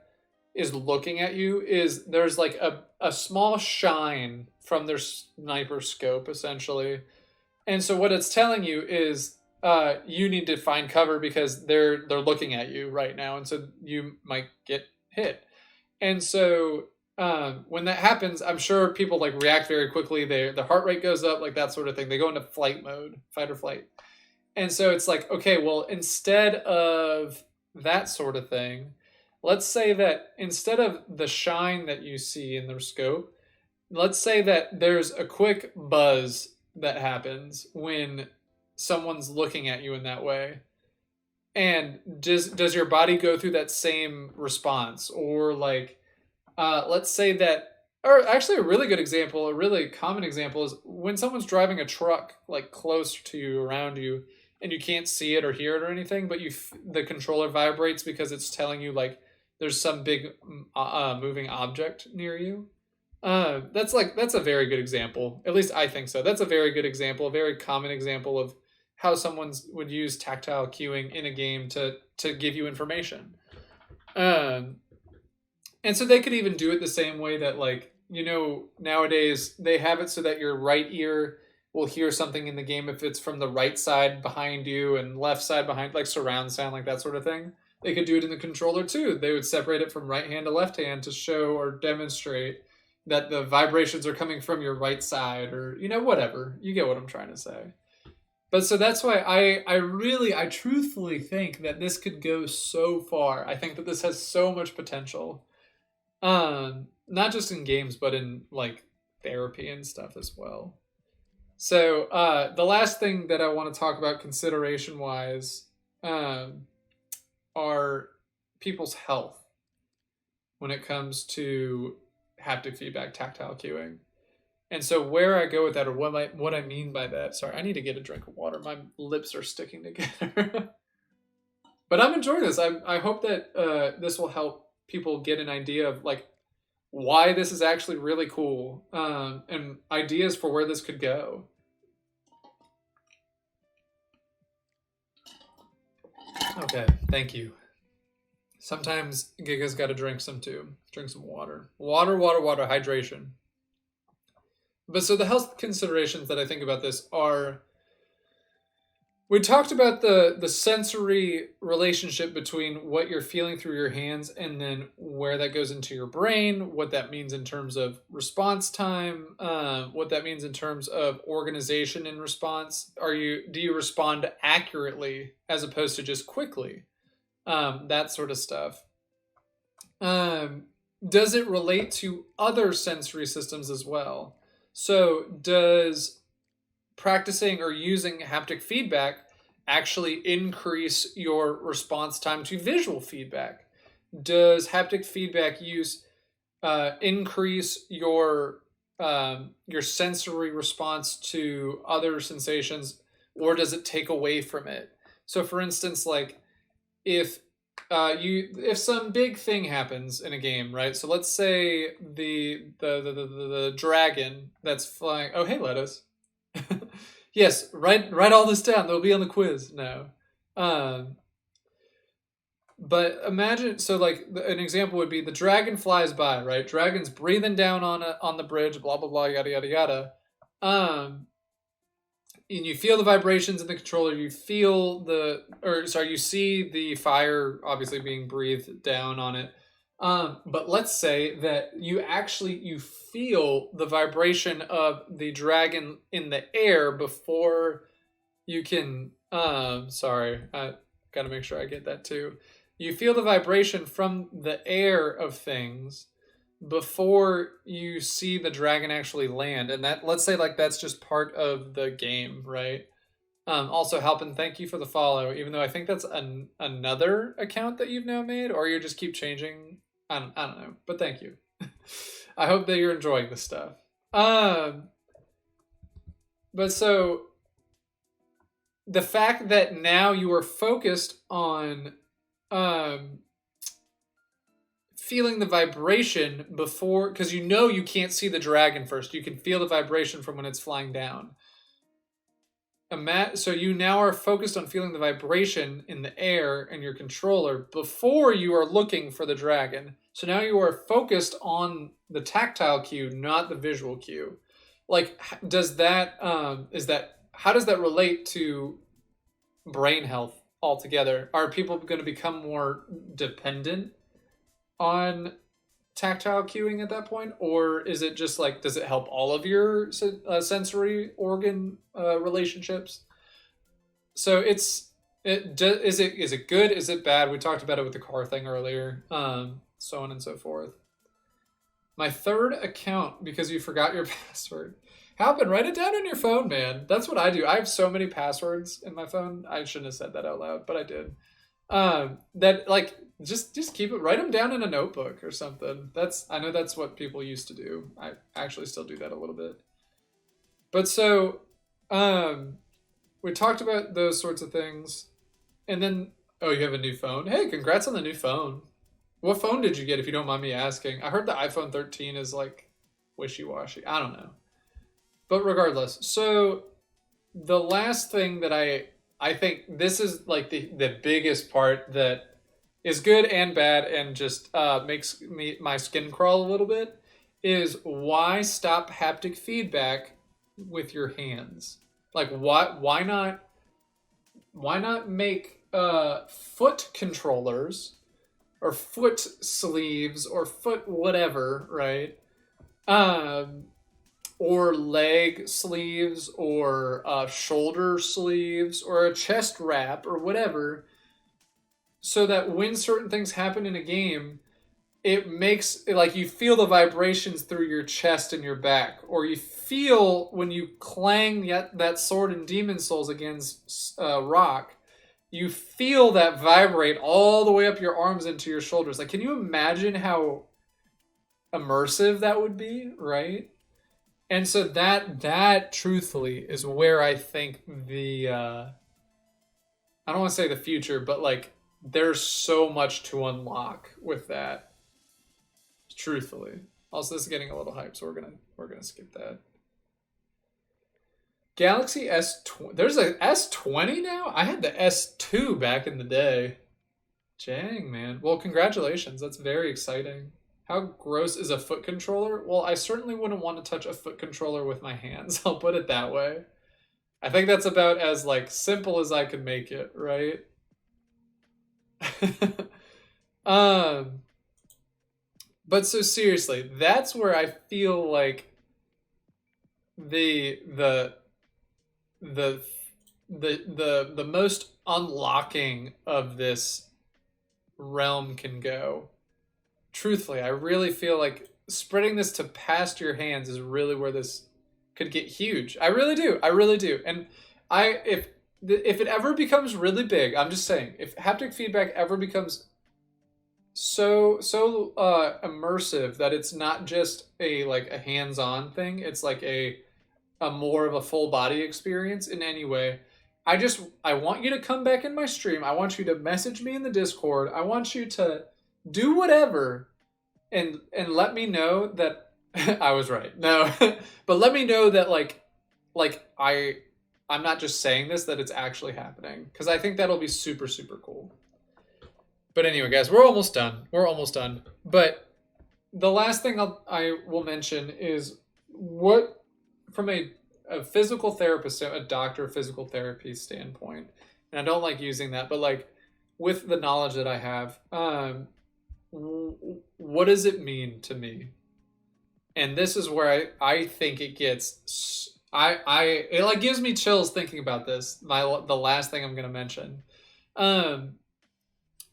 is looking at you is there's like a small shine from their sniper scope essentially. And so what it's telling you is you need to find cover because they're looking at you right now, and so you might get hit. And so when that happens, I'm sure people like react very quickly. The heart rate goes up, like that sort of thing. They go into flight mode, fight or flight. And so it's like, okay, well, instead of that sort of thing, let's say that instead of the shine that you see in the scope, let's say that there's a quick buzz that happens when someone's looking at you in that way. And does your body go through that same response? Or like, let's say that Or actually, a really good example, a really common example is when someone's driving a truck like close to you, around you, and you can't see it or hear it or anything, but the controller vibrates because it's telling you like there's some big moving object near you. That's a very good example. At least I think so. That's a very good example, a very common example of how someone's would use tactile cueing in a game to give you information. Um, and so they could even do it the same way that, like, nowadays they have it so that your right ear will hear something in the game if it's from the right side behind you and left side behind, like surround sound, like that sort of thing. They could do it in the controller too. They would separate it from right hand to left hand to show or demonstrate that the vibrations are coming from your right side, or whatever. You get what I'm trying to say. But so that's why I truthfully think that this could go so far. I think that this has so much potential. Not just in games, but in like therapy and stuff as well. So the last thing that I want to talk about consideration wise are people's health when it comes to haptic feedback, tactile cueing. And so where I go with that, or what I mean by that, sorry, I need to get a drink of water. My lips are sticking together. But I'm enjoying this. I hope that this will help people get an idea of like why this is actually really cool, and ideas for where this could go. Okay, thank you. Sometimes Giga's got to drink some too. Drink some water. Water, hydration. But so the health considerations that I think about this are, we talked about the sensory relationship between what you're feeling through your hands and then where that goes into your brain, what that means in terms of response time, what that means in terms of organization in response. Do you respond accurately as opposed to just quickly? That sort of stuff. Does it relate to other sensory systems as well? So does practicing or using haptic feedback actually increase your response time to visual feedback? Does haptic feedback use increase your sensory response to other sensations, or does it take away from it? So, for instance, like if if some big thing happens in a game, right? So let's say the dragon that's flying. Oh, hey, Lettuce. Yes, write all this down. They'll be on the quiz. No, um, but imagine, so like an example would be the dragon flies by, right? Dragon's breathing down on the bridge. Blah blah blah. Yada yada yada. Um, and you feel the vibrations in the controller. You you see the fire obviously being breathed down on it. But let's say that you feel the vibration of the dragon in the air before you can. Sorry, I got to make sure I get that too. You feel the vibration from the air of things before you see the dragon actually land, and that, let's say, like, that's just part of the game, right? Also, Halpin, thank you for the follow, even though I think that's another account that you've now made, or you just keep changing. I don't know, but thank you. I hope that you're enjoying this stuff. But so the fact that now you are focused on feeling the vibration before, because you can't see the dragon first. You can feel the vibration from when it's flying down. So you now are focused on feeling the vibration in the air in your controller before you are looking for the dragon. So now you are focused on the tactile cue, not the visual cue. Like, how does that relate to brain health altogether? Are people going to become more dependent on tactile cueing at that point, or is it just like, does it help all of your sensory organ relationships? So is it good, is it bad? We talked about it with the car thing earlier, so on and so forth. My third account, because you forgot your password. Happen, write it down on your phone, man. That's what I do. I have so many passwords in my phone. I shouldn't have said that out loud, but I did. That, like, Just keep it, write them down in a notebook or something. I know that's what people used to do. I actually still do that a little bit. But so, um, we talked about those sorts of things, and then oh, you have a new phone. Hey, congrats on the new phone. What phone did you get, if you don't mind me asking? I heard the iPhone 13 is like wishy washy. I don't know, but regardless, so the last thing that I think this is like the biggest part that is good and bad and just makes my skin crawl a little bit is why stop haptic feedback with your hands? Like why not make foot controllers or foot sleeves or foot whatever, right? Um, or leg sleeves or shoulder sleeves or a chest wrap or whatever, so that when certain things happen in a game, it makes like you feel the vibrations through your chest and your back, or you feel when you clang that sword in Demon Souls against rock, you feel that vibrate all the way up your arms into your shoulders. Like, can you imagine how immersive that would be, right? And so that truthfully is where I think the I don't want to say the future, but like there's so much to unlock with that. Truthfully. Also, this is getting a little hype, so we're gonna skip that. Galaxy S20. There's a S20 now? I had the S2 back in the day. Dang, man. Well, congratulations. That's very exciting. How gross is a foot controller? Well, I certainly wouldn't want to touch a foot controller with my hands. I'll put it that way. I think that's about as like simple as I can make it, right? um, but so seriously, that's where I feel like the the the the most unlocking of this realm can go. Truthfully, I really feel like spreading this to past your hands is really where this could get huge. I really do. I really do. And if it ever becomes really big, I'm just saying, if haptic feedback ever becomes so immersive that it's not just a hands-on thing, it's like a more of a full body experience in any way. I want you to come back in my stream. I want you to message me in the Discord. I want you to do whatever and let me know that I was right. No. But let me know that I'm not just saying this, that it's actually happening, cuz I think that'll be super super cool. But anyway, guys, we're almost done. We're almost done. But the last thing I will mention is what, from a physical therapist, a doctor of physical therapy standpoint, and I don't like using that, but like with the knowledge that I have, what does it mean to me? And this is where I think it gets, it like gives me chills thinking about this. The last thing I'm going to mention. Um,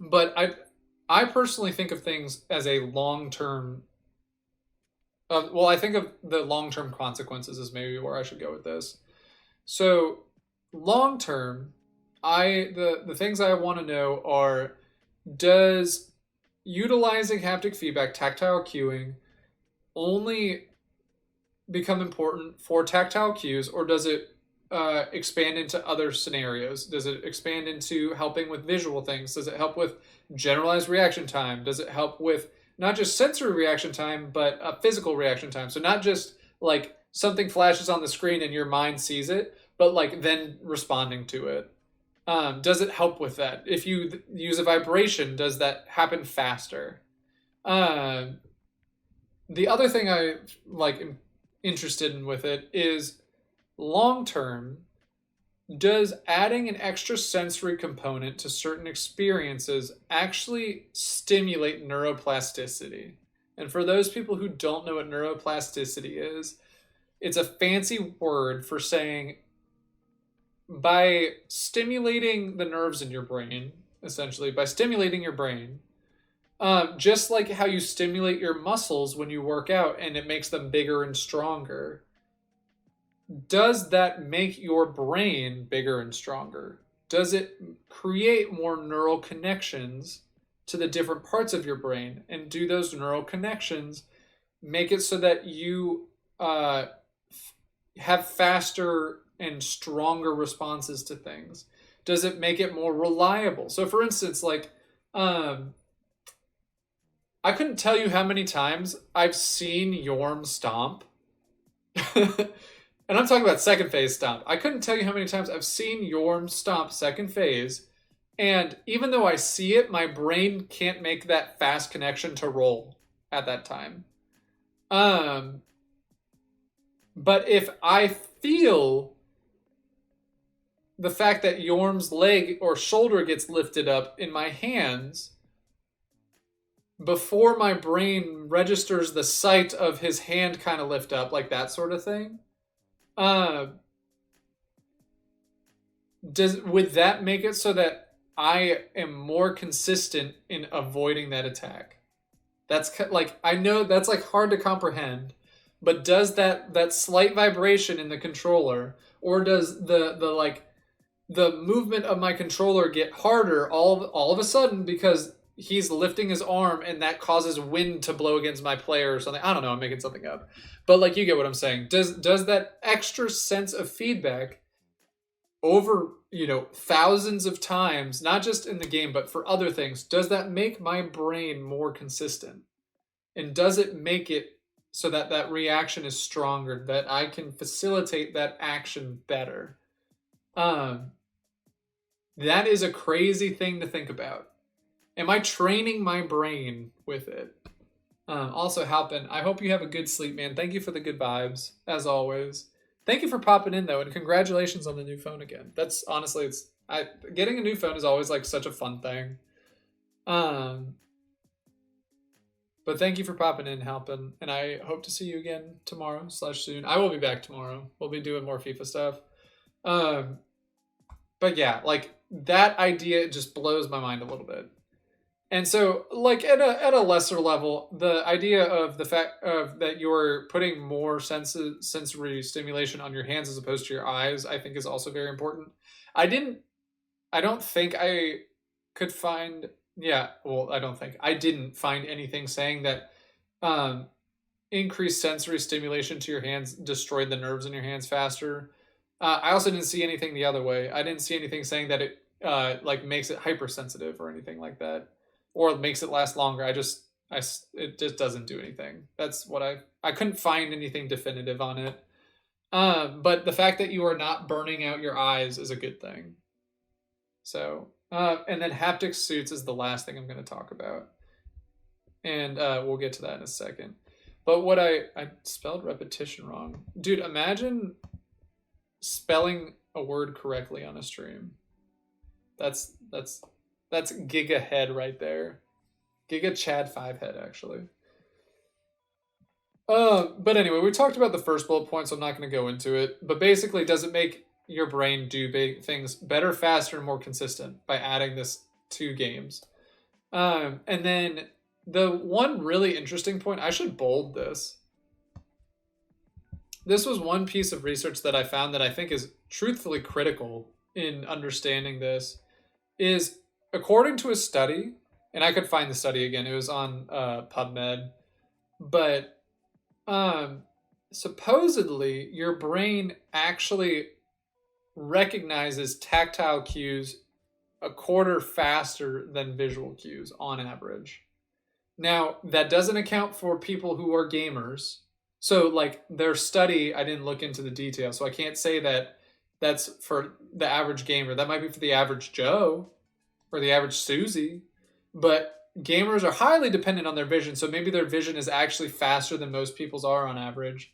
but I personally think of things as a long term. Well, I think of the long term consequences is maybe where I should go with this. So, long term, the things I want to know are: does utilizing haptic feedback, tactile cueing, only become important for tactile cues, or does it expand into other scenarios? Does it expand into helping with visual things? Does it help with generalized reaction time? Does it help with not just sensory reaction time, but physical reaction time? So not just like something flashes on the screen and your mind sees it, but like then responding to it. Does it help with that? If you use a vibration, does that happen faster? The other thing I like interested in with it is long term, does adding an extra sensory component to certain experiences actually stimulate neuroplasticity? And for those people who don't know what neuroplasticity is, it's a fancy word for saying by stimulating the nerves in your brain, essentially, by stimulating your brain, just like how you stimulate your muscles when you work out and it makes them bigger and stronger, does that make your brain bigger and stronger? Does it create more neural connections to the different parts of your brain and do those neural connections, make it so that you have faster and stronger responses to things? Does it make it more reliable? So, for instance, like, I couldn't tell you how many times I've seen Yorm stomp. And I'm talking about second phase stomp. I couldn't tell you how many times I've seen Yorm stomp second phase, and even though I see it, my brain can't make that fast connection to roll at that time. But if I feel the fact that Yorm's leg or shoulder gets lifted up in my hands before my brain registers the sight of his hand kind of lift up, like that sort of thing, would that make it so that I am more consistent in avoiding that attack? That's like, I know that's like hard to comprehend, but does that slight vibration in the controller, or does the movement of my controller get harder all of a sudden because he's lifting his arm and that causes wind to blow against my player or something? I don't know, I'm making something up. But like, you get what I'm saying. Does that extra sense of feedback over, thousands of times, not just in the game, but for other things, does that make my brain more consistent? And does it make it so that that reaction is stronger, that I can facilitate that action better? That is a crazy thing to think about. Am I training my brain with it? Also, Halpin, I hope you have a good sleep, man. Thank you for the good vibes, as always. Thank you for popping in, though, and congratulations on the new phone again. That's honestly, getting a new phone is always like such a fun thing. But thank you for popping in, Halpin, and I hope to see you again tomorrow/soon. I will be back tomorrow. We'll be doing more FIFA stuff. But yeah, like, that idea just blows my mind a little bit. And so, like, at a lesser level, the idea of the fact of that you're putting more sensory stimulation on your hands as opposed to your eyes, I think, is also very important. I don't think I could find, I didn't find anything saying that increased sensory stimulation to your hands destroyed the nerves in your hands faster. I also didn't see anything the other way. I didn't see anything saying that it makes it hypersensitive or anything like that, or makes it last longer. It just doesn't do anything. That's what I couldn't find anything definitive on it. But the fact that you are not burning out your eyes is a good thing. So, and then haptic suits is the last thing I'm going to talk about, and we'll get to that in a second. But what I spelled repetition wrong, dude. Imagine spelling a word correctly on a stream. That's Giga head right there. Giga Chad 5 head, actually. But anyway, we talked about the first bullet point, so I'm not going to go into it. But basically, does it make your brain do things better, faster, and more consistent by adding this to games? And then the one really interesting point, I should bold this. This was one piece of research that I found that I think is truthfully critical in understanding this, is according to a study, and I could find the study again, it was on PubMed, but supposedly your brain actually recognizes tactile cues a quarter faster than visual cues on average. Now, that doesn't account for people who are gamers. So, like, their study, I didn't look into the details, so I can't say that that's for the average gamer. That might be for the average Joe or the average Susie. But gamers are highly dependent on their vision, so maybe their vision is actually faster than most people's are on average.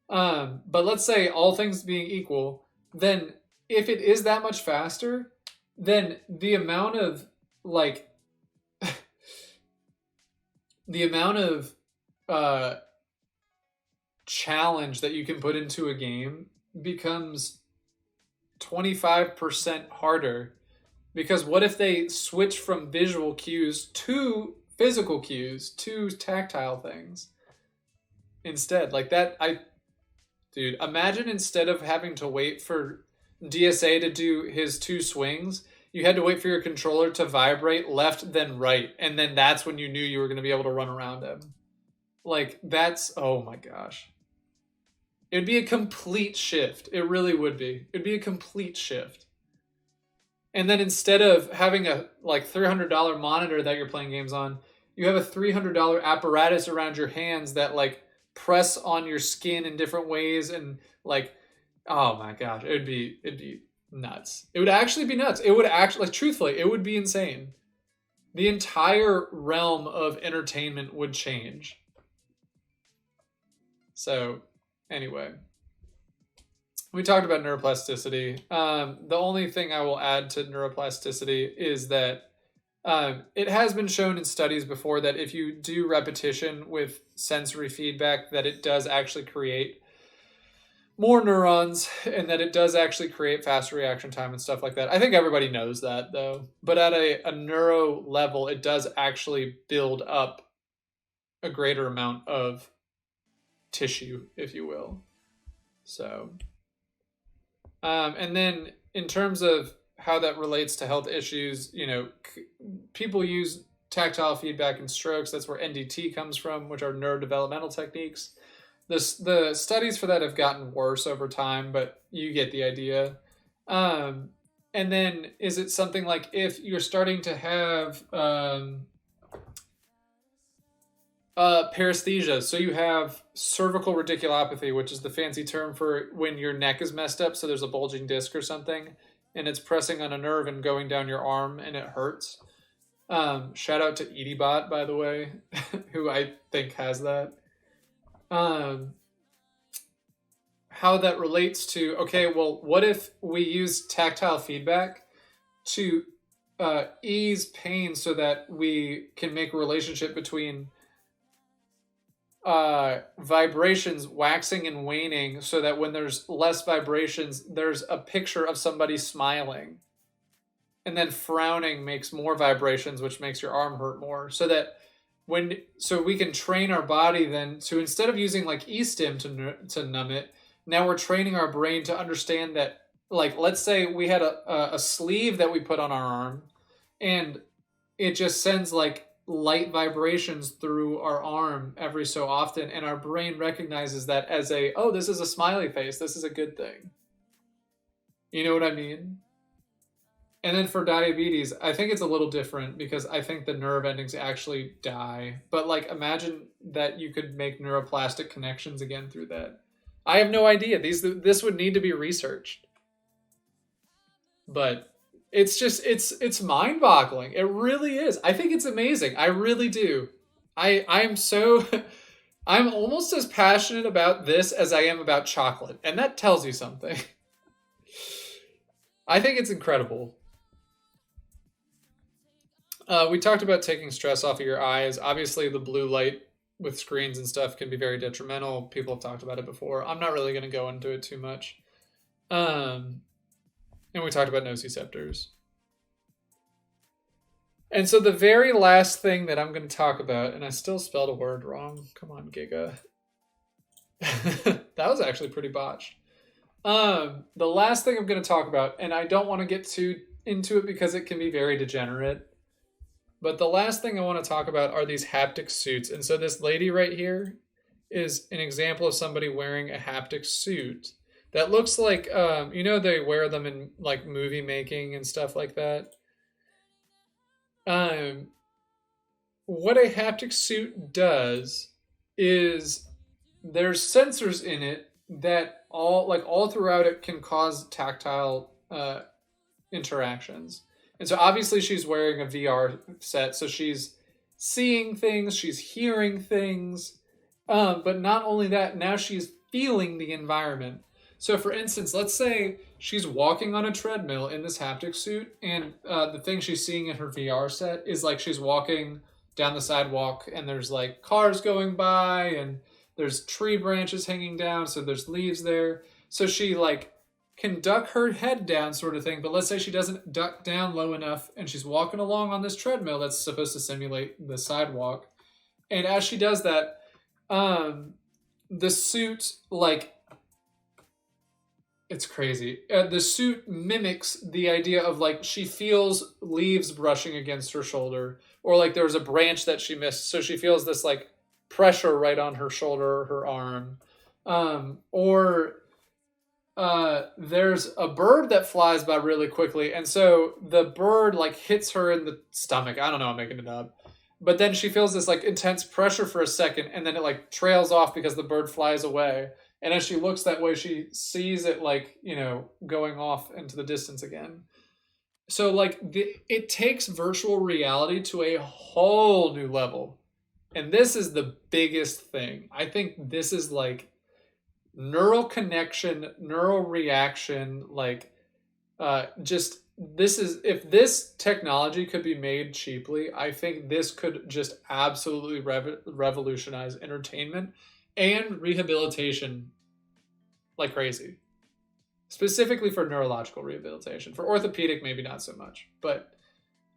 But let's say all things being equal, then if it is that much faster, then the amount of, like, the amount of challenge that you can put into a game becomes 25% harder. Because what if they switch from visual cues to physical cues, to tactile things instead? Like that, dude, imagine instead of having to wait for DSA to do his 2 swings, you had to wait for your controller to vibrate left then right, and then that's when you knew you were going to be able to run around him. Like, that's, oh my gosh. It'd be a complete shift. It really would be. It'd be a complete shift. And then instead of having a like $300 monitor that you're playing games on, you have a $300 apparatus around your hands that like press on your skin in different ways, and like, oh my gosh, it'd be nuts. It would actually be nuts. It would actually, like, truthfully, it would be insane. The entire realm of entertainment would change. So, anyway, we talked about neuroplasticity. The only thing I will add to neuroplasticity is that it has been shown in studies before that if you do repetition with sensory feedback, that it does actually create more neurons, and that it does actually create faster reaction time and stuff like that. I think everybody knows that, though. But at a neuro level, it does actually build up a greater amount of tissue, if you will. So, and then in terms of how that relates to health issues, you know, people use tactile feedback in strokes. That's where NDT comes from, which are neurodevelopmental techniques. The studies for that have gotten worse over time, but you get the idea. And then is it something like if you're starting to have paresthesia, so you have cervical radiculopathy, which is the fancy term for when your neck is messed up, so there's a bulging disc or something, and it's pressing on a nerve and going down your arm, and it hurts. Shout out to EdiBot, by the way, who I think has that. How that relates to, okay, well, what if we use tactile feedback to ease pain so that we can make a relationship between vibrations waxing and waning, so that when there's less vibrations, there's a picture of somebody smiling, and then frowning makes more vibrations, which makes your arm hurt more, so that so we can train our body then to, instead of using like e-stim to numb it, now we're training our brain to understand that, like, let's say we had a sleeve that we put on our arm, and it just sends like light vibrations through our arm every so often, and our brain recognizes that as oh, this is a smiley face, this is a good thing. You know what I mean? And then for diabetes, I think it's a little different, because I think the nerve endings actually die. But like, imagine that you could make neuroplastic connections again through that. I have no idea. This would need to be researched. But it's just, it's mind-boggling. It really is. I think it's amazing. I really do. I'm so I'm almost as passionate about this as I am about chocolate, and that tells you something. I think it's incredible. We talked about taking stress off of your eyes. Obviously, the blue light with screens and stuff can be very detrimental. People have talked about it before. I'm not really going to go into it too much. And we talked about nociceptors. And so the very last thing that I'm going to talk about, and I still spelled a word wrong. Come on, Giga. That was actually pretty botched. The last thing I'm going to talk about, and I don't want to get too into it because it can be very degenerate, but the last thing I want to talk about are these haptic suits. And so this lady right here is an example of somebody wearing a haptic suit that looks like, you know, they wear them in like movie making and stuff like that. What a haptic suit does is there's sensors in it that all throughout it can cause tactile interactions. And so obviously she's wearing a VR set, so she's seeing things, she's hearing things, but not only that, now she's feeling the environment. So for instance, let's say she's walking on a treadmill in this haptic suit, and the thing she's seeing in her VR set is like she's walking down the sidewalk, and there's like cars going by, and there's tree branches hanging down, so there's leaves there. So she like can duck her head down, sort of thing. But let's say she doesn't duck down low enough, and she's walking along on this treadmill that's supposed to simulate the sidewalk. And as she does that, the suit like It's crazy. The suit mimics the idea of like she feels leaves brushing against her shoulder, or like there was a branch that she missed, so she feels this like pressure right on her shoulder or her arm. Or there's a bird that flies by really quickly, and so the bird like hits her in the stomach. I don't know, I'm making it up. But then she feels this like intense pressure for a second, and then it like trails off because the bird flies away. And as she looks that way, she sees it like, going off into the distance again. So like it takes virtual reality to a whole new level. And this is the biggest thing. I think this is like neural connection, neural reaction, like just this is if this technology could be made cheaply, I think this could just absolutely revolutionize entertainment and rehabilitation like crazy. Specifically for neurological rehabilitation. For orthopedic, maybe not so much, but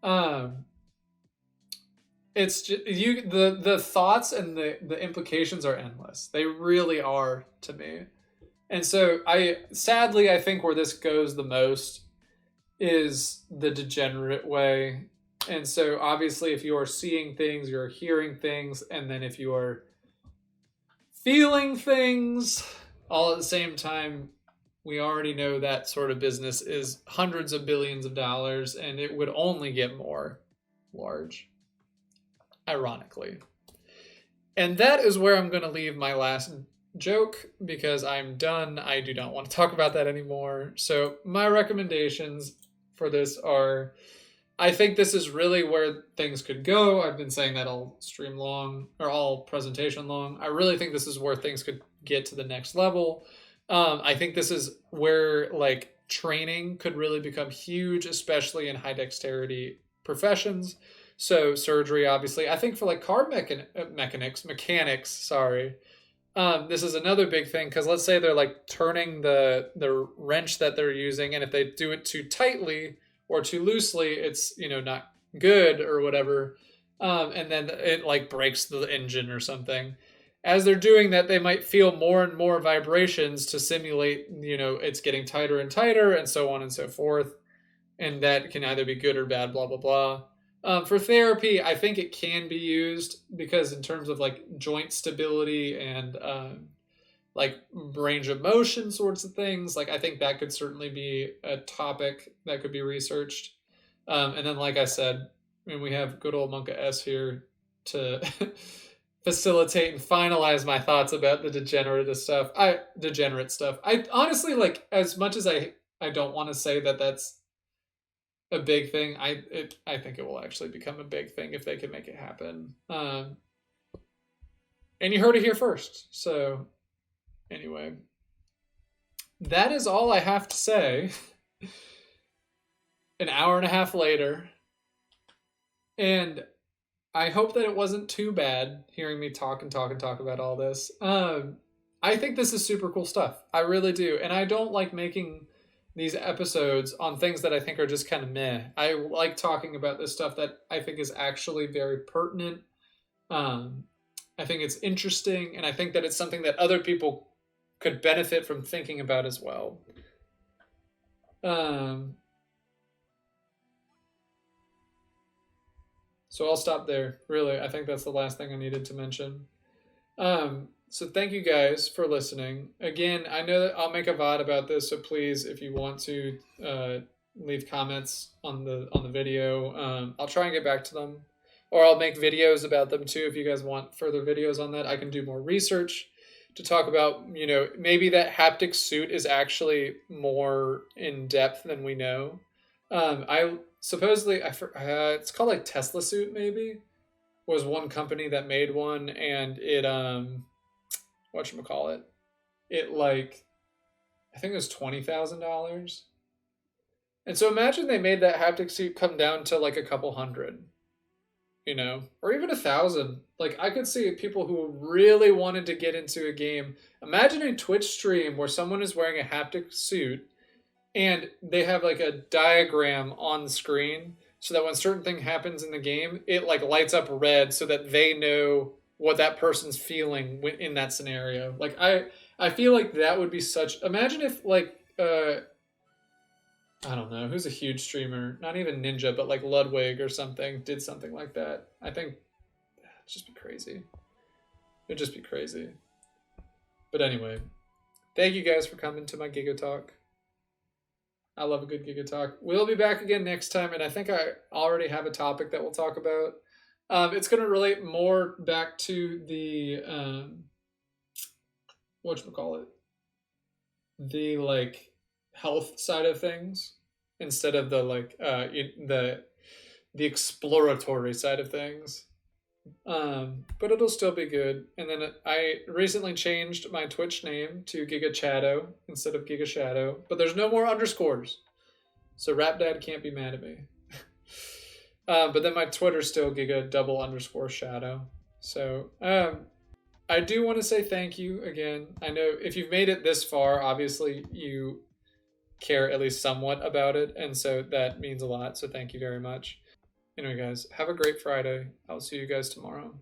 um, it's just the thoughts and the implications are endless. They really are to me. And so I think where this goes the most is the degenerate way. And so obviously if you are seeing things, you're hearing things, and then if you are feeling things all at the same time, we already know that sort of business is hundreds of billions of dollars, and it would only get more large, ironically. And that is where I'm going to leave my last joke because I'm done. I do not want to talk about that anymore. So, my recommendations for this are I think this is really where things could go. I've been saying that all stream long or all presentation long. I really think this is where things could get to the next level. I think this is where like training could really become huge, especially in high dexterity professions. So surgery, obviously. I think for like mechanics. Sorry, this is another big thing because let's say they're like turning the wrench that they're using, and if they do it too tightly or too loosely, it's not good or whatever, and then it like breaks the engine or something. As they're doing that, they might feel more and more vibrations to simulate it's getting tighter and tighter, and so on and so forth, and that can either be good or bad. Blah blah blah. For therapy, I think it can be used because in terms of like joint stability and like range of motion sorts of things, like I think that could certainly be a topic that could be researched. And then, like I said, I mean, we have good old Monka S here to facilitate and finalize my thoughts about the degenerate stuff. I honestly like as much as I don't want to say that that's a big thing. I think it will actually become a big thing if they can make it happen. And you heard it here first. So anyway, that is all I have to say. An hour and a half later, and I hope that it wasn't too bad hearing me talk and talk and talk about all this. I think this is super cool stuff. I really do, and I don't like making these episodes on things that I think are just kind of meh. I like talking about this stuff that I think is actually very pertinent. I think it's interesting, and I think that it's something that other people could benefit from thinking about as well. So I'll stop there. Really, I think that's the last thing I needed to mention. So thank you guys for listening. Again, I know that I'll make a VOD about this, so please, if you want to leave comments on the video, I'll try and get back to them, or I'll make videos about them too. If you guys want further videos on that, I can do more research to talk about. Maybe that haptic suit is actually more in depth than we know. I supposedly it's called like Tesla suit maybe was one company that made one, and it whatchamacallit, it like I think it was $20,000. And so imagine they made that haptic suit come down to like a couple hundred, or even 1,000. Like I could see people who really wanted to get into a game. Imagine a Twitch stream where someone is wearing a haptic suit and they have like a diagram on the screen so that when certain thing happens in the game, it like lights up red so that they know what that person's feeling in that scenario. Like I feel like that would be imagine if like I don't know who's a huge streamer. Not even Ninja, but like Ludwig or something did something like that. I think it'd just be crazy. It'd just be crazy. But anyway, thank you guys for coming to my Giga Talk. I love a good Giga Talk. We'll be back again next time, and I think I already have a topic that we'll talk about. It's going to relate more back to the whatchamacallit, the like health side of things instead of the like the exploratory side of things. But it'll still be good. And then I recently changed my Twitch name to Giga Shadow instead of Giga Shadow, but there's no more underscores, so Rap Dad can't be mad at me. But then my Twitter's still Giga double underscore Shadow. So I do want to say thank you again. I know if you've made it this far, obviously you care at least somewhat about it, and so that means a lot. So thank you very much. Anyway, guys, have a great Friday. I'll see you guys tomorrow.